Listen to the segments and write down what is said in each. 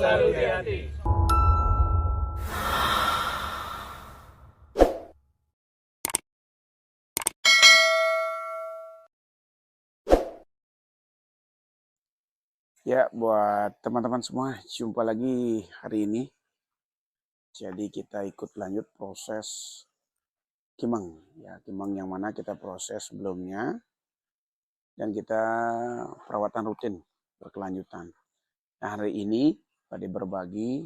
selalu di hati. Ya, buat teman-teman semua, jumpa lagi hari ini. Jadi kita ikut lanjut proses kimeng. Ya, kimeng yang mana kita proses sebelumnya dan kita perawatan rutin berkelanjutan. Nah, hari ini pada berbagi,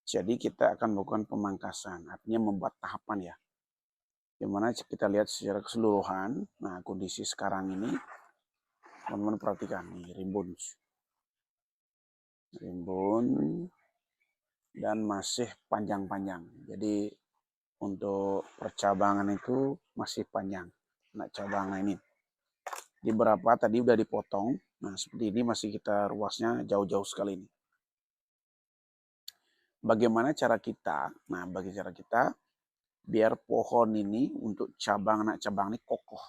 jadi kita akan melakukan pemangkasan, artinya membuat tahapan ya. Dimana kita lihat secara keseluruhan, nah kondisi sekarang ini, teman-teman perhatikan nih, rimbun dan masih panjang-panjang. Jadi untuk percabangan itu masih panjang. Nah, cabangan ini. Di berapa tadi udah dipotong. Nah, seperti ini masih kita ruasnya jauh-jauh sekali ini. Bagaimana cara kita? Nah, bagi cara kita biar pohon ini untuk anak cabang ini kokoh.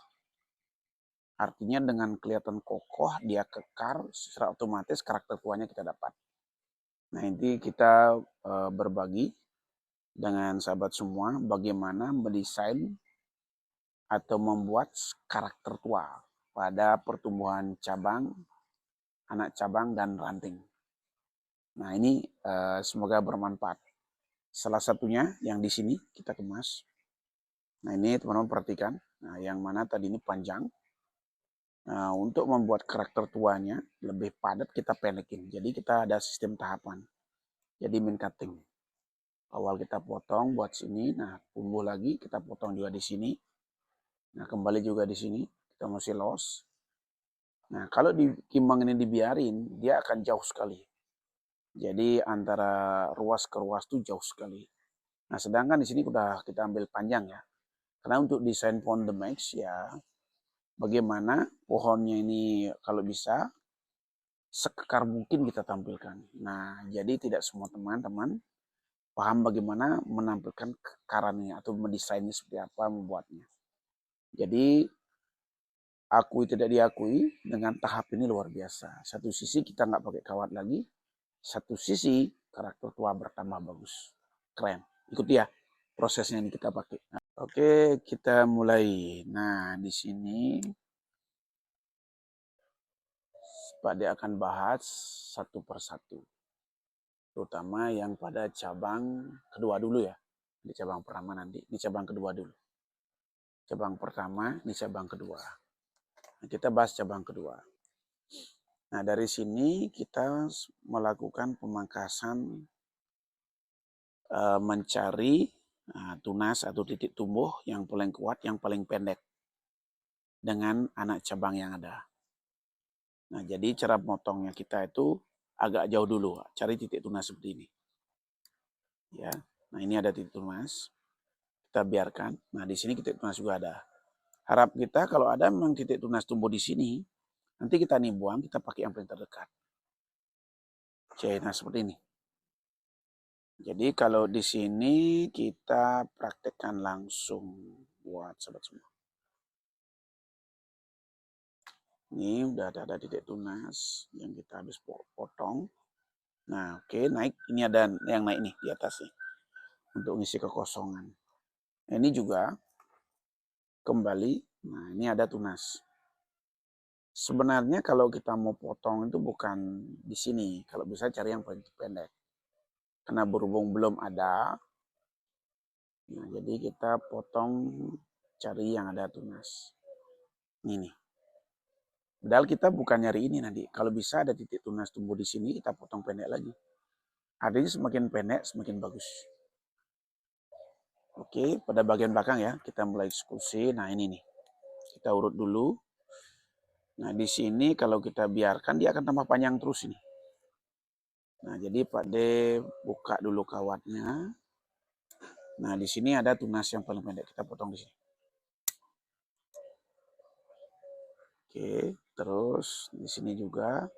Artinya dengan kelihatan kokoh, dia kekar, secara otomatis karakter tuanya kita dapat. Nah, ini kita berbagi dengan sahabat semua bagaimana mendesain atau membuat karakter tua pada pertumbuhan cabang, anak cabang, dan ranting. Nah, ini semoga bermanfaat. Salah satunya yang di sini kita kemas. Nah, ini teman-teman perhatikan. Nah, yang mana tadi ini panjang. Nah, untuk membuat karakter tuanya lebih padat kita pendekin. Jadi kita ada sistem tahapan. Jadi min cutting. Awal kita potong buat sini. Nah, tumbuh lagi kita potong juga di sini. Nah, kembali juga di sini. Kita masih los. Nah, kalau di kimang ini dibiarin, dia akan jauh sekali. Jadi antara ruas ke ruas itu jauh sekali. Nah, sedangkan di sini udah kita ambil panjang ya. Karena untuk desain pohon the max ya, bagaimana pohonnya ini kalau bisa sekekar mungkin kita tampilkan. Nah, jadi tidak semua teman-teman paham bagaimana menampilkan kekarannya atau mendesainnya seperti apa membuatnya. Jadi akui tidak diakui dengan tahap ini luar biasa. Satu sisi kita nggak pakai kawat lagi, satu sisi karakter tua bertambah bagus. Keren. Ikuti ya prosesnya ini kita pakai. Nah, oke, kita mulai. Nah, di sini Pak dia akan bahas satu persatu. Terutama yang pada cabang kedua dulu ya. Di cabang pertama nanti, di cabang kedua dulu. Cabang pertama, di cabang kedua. Nah, kita bahas cabang kedua. Nah, dari sini kita melakukan pemangkasan mencari tunas atau titik tumbuh yang paling kuat, yang paling pendek dengan anak cabang yang ada. Nah, jadi cara potongnya kita itu agak jauh dulu, cari titik tunas seperti ini. Ya, nah ini ada titik tunas, kita biarkan. Nah, di sini titik tunas juga ada. Harap kita kalau ada memang titik tunas tumbuh di sini, nanti kita nih buang, kita pakai yang paling terdekat. Oke, nah seperti ini. Jadi kalau di sini kita praktekkan langsung buat sahabat semua. Ini udah ada titik tunas yang kita habis potong. Nah, oke, naik. Ini ada yang naik nih di atas nih untuk ngisi kekosongan. Nah, ini juga kembali. Nah, ini ada tunas. Sebenarnya kalau kita mau potong itu bukan di sini. Kalau bisa cari yang paling pendek. Karena berhubung belum ada, nah jadi kita potong cari yang ada tunas. Ini nih. Padahal kita bukan nyari ini nanti. Kalau bisa ada titik tunas tumbuh di sini, kita potong pendek lagi. Artinya semakin pendek, semakin bagus. Oke, pada bagian belakang ya, kita mulai eksekusi. Nah ini nih, kita urut dulu. Nah di sini kalau kita biarkan, dia akan tambah panjang terus ini. Nah jadi Pak D buka dulu kawatnya. Nah di sini ada tunas yang paling pendek, kita potong di sini. Oke, terus di sini juga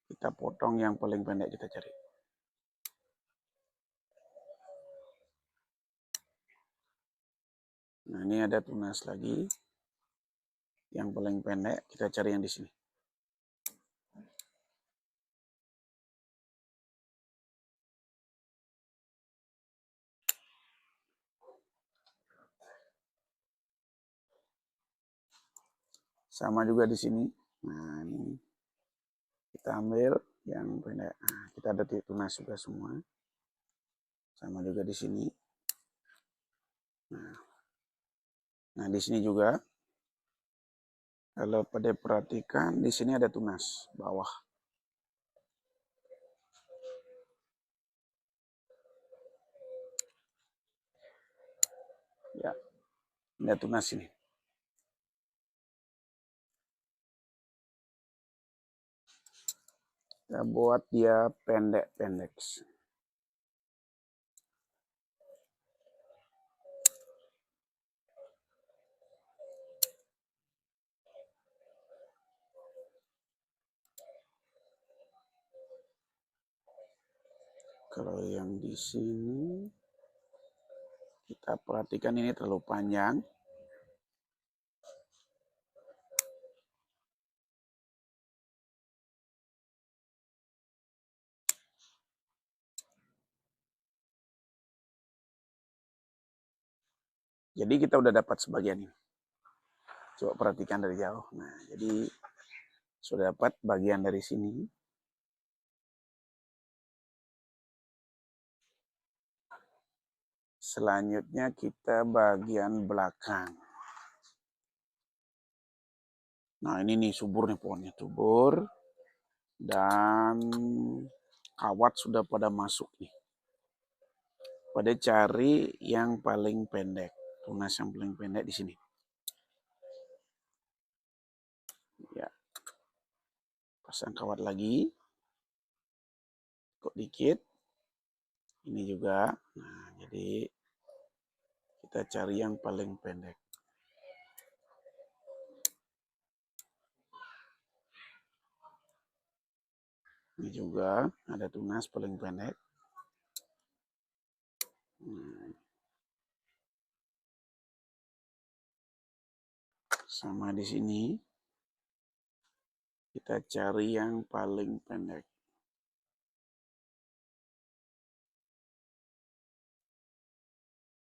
kita potong yang paling pendek kita cari. Nah ini ada tunas lagi. Yang paling pendek kita cari yang di sini. Sama juga di sini. Nah, ini kita ambil yang pendek. Nah, kita ada titik tunas juga semua. Sama juga di sini. Nah, di sini juga. Kalau pada perhatikan, di sini ada tunas bawah. Ya, ada tunas ini. Kita buat dia pendek-pendek. Kalau yang di sini, kita perhatikan ini terlalu panjang. Jadi kita udah dapat sebagian ini. Coba perhatikan dari jauh. Nah, jadi sudah dapat bagian dari sini. Selanjutnya kita bagian belakang. Nah, ini nih subur nih pohonnya, subur. Dan kawat sudah pada masuk nih. Pada cari yang paling pendek. Tunas yang paling pendek di sini. Ya. Pasang kawat lagi. Kok dikit. Ini juga. Nah, jadi kita cari yang paling pendek. Ini juga ada tunas paling pendek. Sama di sini. Kita cari yang paling pendek.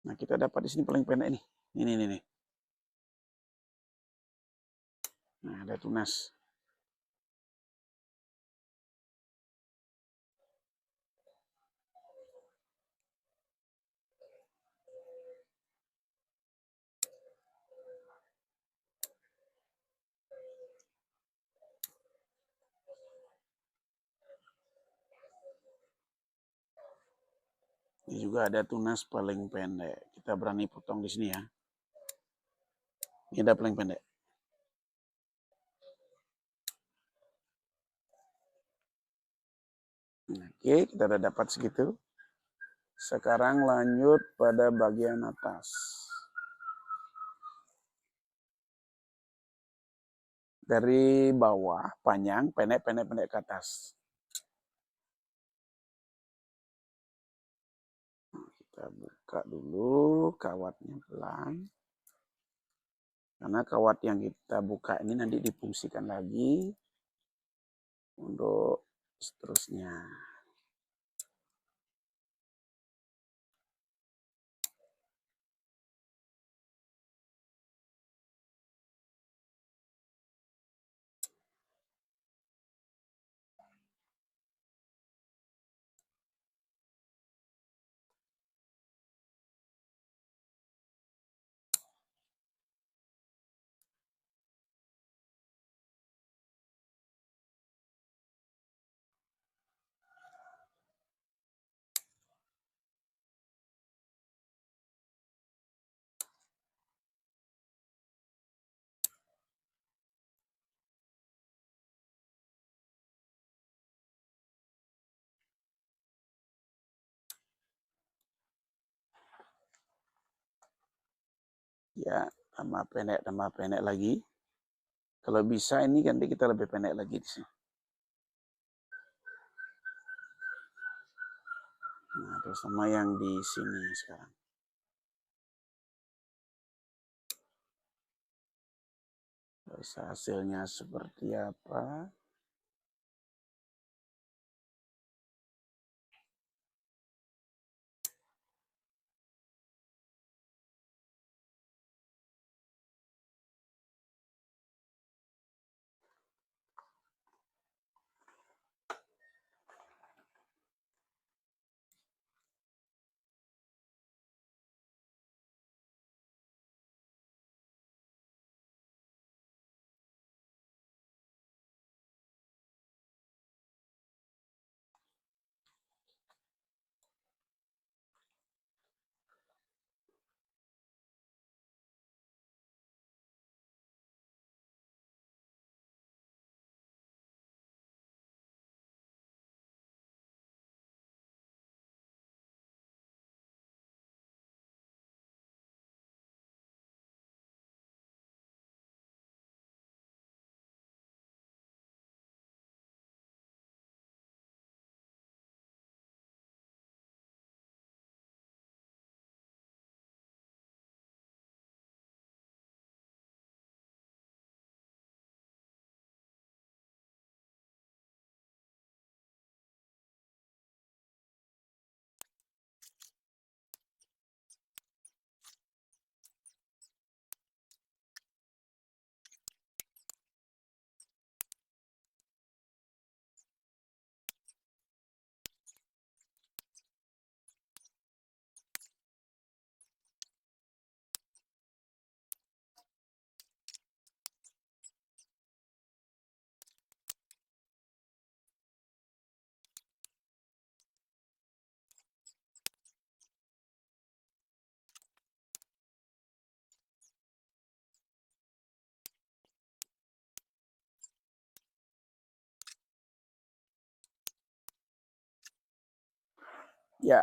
Nah, kita dapat di sini paling pendek nih. Ini nih. Nah, ada tunas. Ini juga ada tunas paling pendek. Kita berani potong di sini ya. Ini ada paling pendek. Oke, kita udah dapat segitu. Sekarang lanjut pada bagian atas. Dari bawah, panjang, pendek ke atas. Kita buka dulu kawatnya pelan. Karena kawat yang kita buka ini nanti difungsikan lagi untuk seterusnya. Ya, tambah pendek lagi. Kalau bisa ini nanti kita lebih pendek lagi di sini. Nah, terus sama yang di sini sekarang. Terus hasilnya seperti apa? Ya,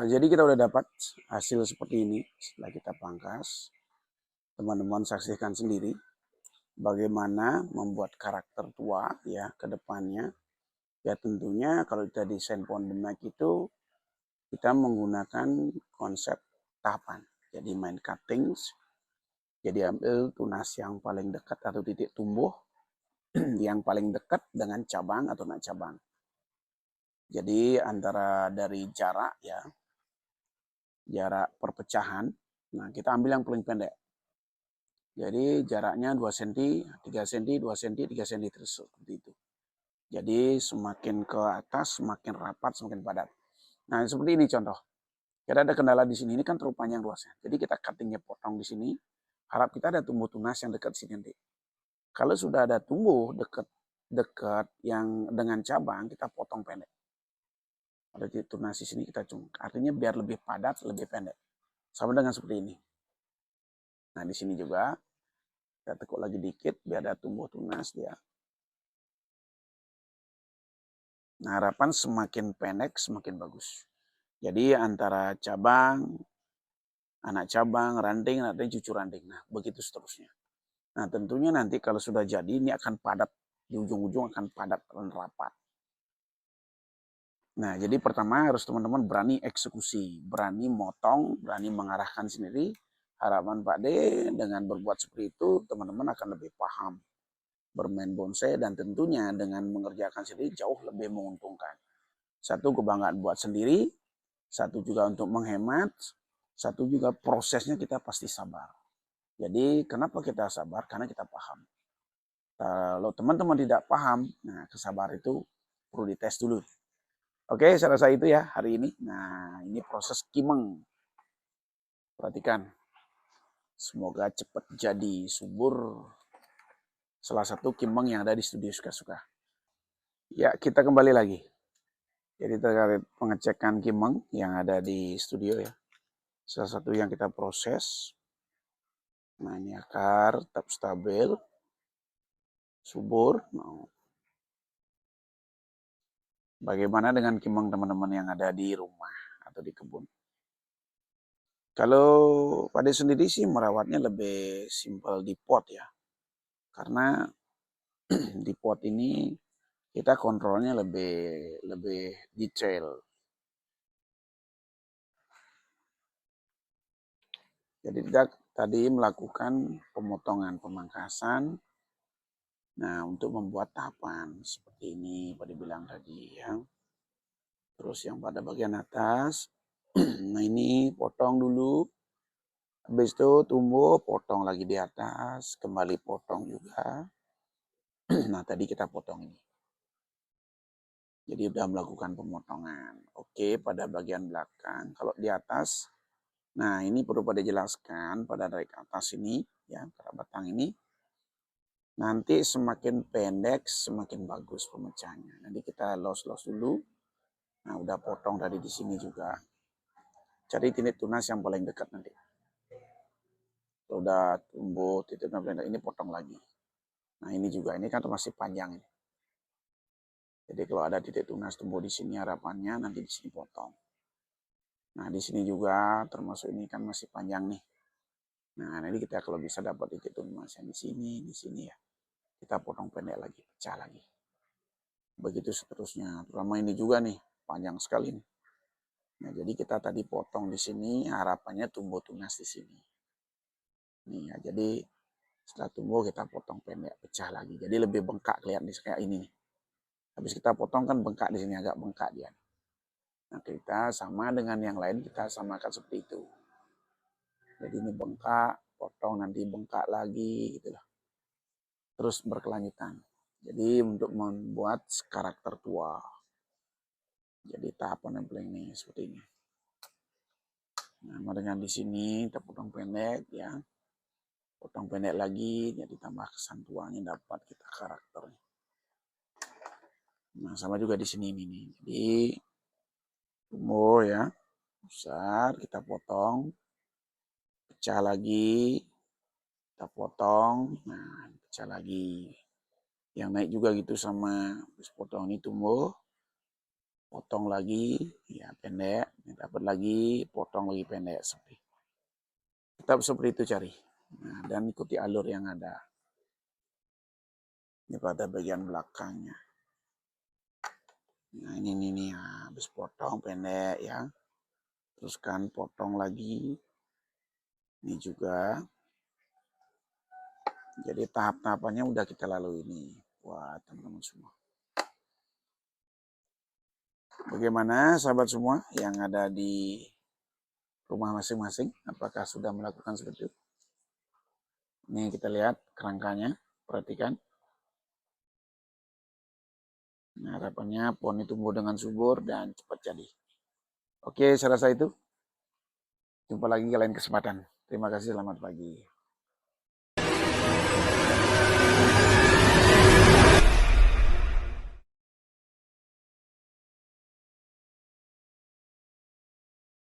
jadi kita udah dapat hasil seperti ini setelah kita pangkas. Teman-teman saksikan sendiri bagaimana membuat karakter tua ya ke depannya. Ya tentunya kalau kita desain pohon benak itu kita menggunakan konsep tahapan. Jadi main cuttings, jadi ambil tunas yang paling dekat atau titik tumbuh yang paling dekat dengan cabang atau nak cabang. Jadi antara dari jarak ya, jarak perpecahan, nah kita ambil yang paling pendek. Jadi jaraknya 2 cm, 3 cm, 2 cm, 3 cm terus seperti itu. Jadi semakin ke atas, semakin rapat, semakin padat. Nah seperti ini contoh. Kita ada kendala di sini, ini kan terlalu panjang luasnya. Jadi kita cuttingnya potong di sini, harap kita ada tumbuh tunas yang dekat sini nanti. Kalau sudah ada tumbuh dekat yang dengan cabang, kita potong pendek. Ada tunas di sini kita cungkak. Artinya biar lebih padat, lebih pendek. Sama dengan seperti ini. Nah di sini juga kita tekuk lagi dikit biar ada tumbuh tunas dia. Nah harapan semakin pendek semakin bagus. Jadi antara cabang, anak cabang, ranting, cucu ranting. Nah begitu seterusnya. Nah tentunya nanti kalau sudah jadi ini akan padat. Di ujung-ujung akan padat dan rapat. Nah jadi pertama harus teman-teman berani eksekusi. Berani motong, berani mengarahkan sendiri. Harapan Pak D dengan berbuat seperti itu teman-teman akan lebih paham bermain bonsai dan tentunya dengan mengerjakan sendiri jauh lebih menguntungkan. Satu kebanggaan buat sendiri, satu juga untuk menghemat, satu juga prosesnya kita pasti sabar. Jadi kenapa kita sabar? Karena kita paham. Kalau teman-teman tidak paham, nah kesabaran itu perlu dites dulu. Oke, saya rasa itu ya hari ini. Nah, ini proses kimeng. Perhatikan. Semoga cepat jadi subur. Salah satu kimeng yang ada di studio Suka-Suka. Ya, kita kembali lagi. Jadi terkait pengecekan kimeng yang ada di studio ya. Salah satu yang kita proses. Nah, ini akar tetap stabil. Subur. Nah, bagaimana dengan kimeng teman-teman yang ada di rumah atau di kebun? Kalau pada sendiri sih merawatnya lebih simpel di pot ya. Karena di pot ini kita kontrolnya lebih detail. Jadi kita tadi melakukan pemotongan pemangkasan. Nah, untuk membuat tahapan seperti ini pada bilang tadi ya. Terus yang pada bagian atas, nah ini potong dulu. Habis itu tumbuh, potong lagi di atas, kembali potong juga. Nah, tadi kita potong ini. Jadi sudah melakukan pemotongan. Oke, pada bagian belakang. Kalau di atas, nah ini perlu pada jelaskan pada dari atas ini, ya, pada batang ini. Nanti semakin pendek, semakin bagus pemecahannya. Nanti kita los-los dulu. Nah, udah potong tadi di sini juga. Cari titik tunas yang paling dekat nanti. Udah tumbuh titik tunas paling dekat, ini potong lagi. Nah, ini juga, ini kan masih panjang ini. Jadi kalau ada titik tunas tumbuh di sini harapannya nanti di sini potong. Nah, di sini juga termasuk ini kan masih panjang nih. Nah, nanti kita kalau bisa dapat titik tunas yang di sini ya. Kita potong pendek lagi, pecah lagi. Begitu seterusnya. Terutama ini juga nih, panjang sekali nih. Nah, jadi kita tadi potong di sini, harapannya tumbuh tunas di sini. Nih ya, jadi setelah tumbuh kita potong pendek, pecah lagi. Jadi lebih bengkak kelihatan kayak ini nih. Habis kita potong kan bengkak di sini, agak bengkak dia. Nah, kita sama dengan yang lain, kita samakan seperti itu. Jadi ini bengkak, potong nanti bengkak lagi gitu loh. Terus berkelanjutan. Jadi untuk membuat karakter tua. Jadi tahapan yang paling ini seperti ini. Nah, dengan di sini kita potong pendek ya. Potong pendek lagi, jadi tambah kesan tuanya dapat kita karakternya. Nah, sama juga di sini ini. Jadi tumbuh ya, besar kita potong, pecah lagi, kita potong, nah pecah lagi. Yang naik juga gitu sama potong ini tumbuh, potong lagi, ya pendek, dapat lagi, potong lagi pendek, seperti. Tetap seperti itu cari. Nah, dan ikuti alur yang ada. Ini pada bagian belakangnya. Nah, ini ya, habis potong pendek ya. Teruskan potong lagi. Ini juga. Jadi tahap-tahapannya udah kita lalui ini. Wah, teman-teman semua. Bagaimana sahabat semua yang ada di rumah masing-masing? Apakah sudah melakukan seperti itu? Ini kita lihat kerangkanya, perhatikan. Nah, harapannya pohon ini tumbuh dengan subur dan cepat jadi. Oke, saya rasa itu. Jumpa lagi ke lain kesempatan. Terima kasih, selamat pagi.